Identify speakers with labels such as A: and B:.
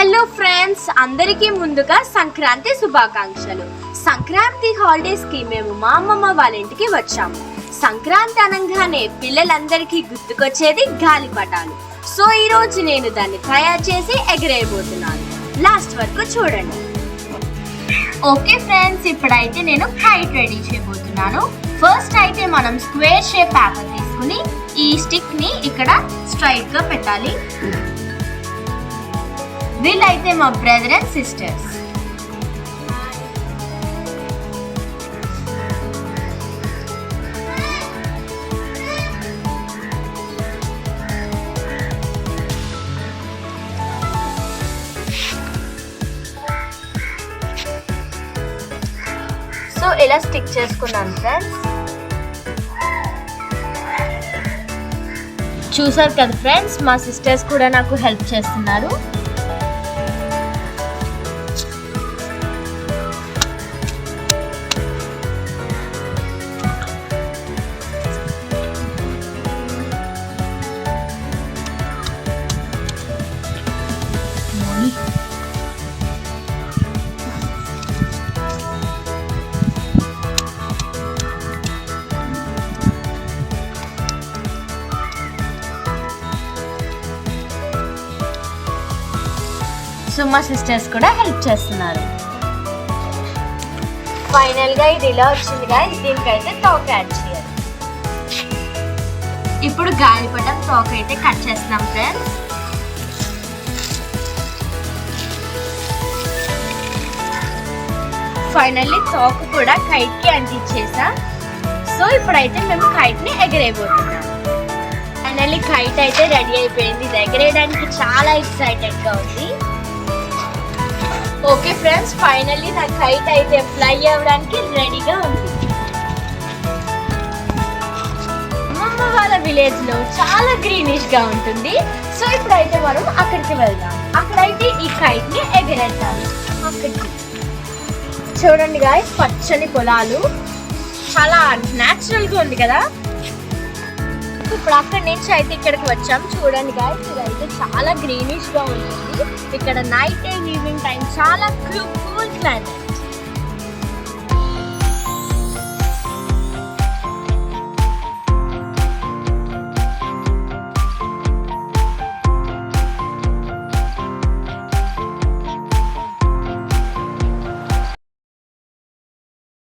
A: Hello friends, అందరికీ ముందుగా సంక్రాంతి శుభాకాంక్షలు. సంక్రాంతి హాలిడేస్ కి మేము మా అమ్మమ్మ వాళ్ళ ఇంటికి వచ్చాము. సంక్రాంతి అనగానే పిల్లలందరికీ గుర్తుకొచ్చేది గాలిపటాలు. సో ఈ రోజు నేను దాన్ని తయారు చేసి ఎగరేయబోతున్నాను. లాస్ట్ వరకు చూడండి. ఓకే ఫ్రెండ్స్, ఇప్పుడైతే నేను కైట్ రెడీ చేయబోతున్నాను. ఫస్ట్ అయితే మనం స్క్వేర్ షేప్ పేపర్ తీసుకుని ఈ స్టిక్ ని ఇక్కడ స్ట్రైట్ గా పెట్టాలి. వీళ్ళైతే మా బ్రదర్ అండ్ సిస్టర్స్. సో ఇలా స్టిక్ చేసుకున్నాను ఫ్రెండ్స్. చూసారు కదా ఫ్రెండ్స్, మా సిస్టర్స్ కూడా నాకు హెల్ప్ చేస్తున్నారు. సో మా సిస్టర్స్ కూడా హెల్ప్ చేస్తున్నారు. ఫైనల్ గా ఇది ఇలా వచ్చింది గాయ్స్. దీనికైతే తోక యాడ్ చేయాలి. ఇప్పుడు గాలిపటం తోక అయితే కట్ చేస్తున్నాం ఫ్రెండ్స్. ఫైనల్లీ తోక కూడా కైట్ కి అంటించేసాం. సో ఇప్పుడైతే మేము కైట్ ని ఎగరేయబోతున్నాం. ఫైనల్లీ కైట్ అయితే రెడీ అయిపోయింది. ఇది ఎగరేయడానికి చాలా ఎక్సైటెడ్ గా ఉంది. ఓకే ఫ్రెండ్స్, ఫైనల్లీ నా కైట్ అయితే ఫ్లై అవ్వడానికి రెడీగా ఉంది. అమ్మమ్మ వాళ్ళ విలేజ్ లో చాలా గ్రీనిష్ గా ఉంటుంది. సో ఇప్పుడైతే మనం అక్కడికి వెళ్దాం. అక్కడైతే ఈ కైట్ ని ఎగరేద్దాం. అక్కడికి చూడండి గాయ్స్, పచ్చని పొలాలు, చాలా న్యాచురల్ గా ఉంది కదా. ఇప్పుడు అక్కడి నుంచి అయితే ఇక్కడికి వచ్చాం. చూడండి గాయ్స్, ఇదైతే చాలా గ్రీనిష్ గా ఉంటుంది. ఇక్కడ నైట్ అండ్ ఈవినింగ్ టైం చాలా కూల్ క్లైమేట్.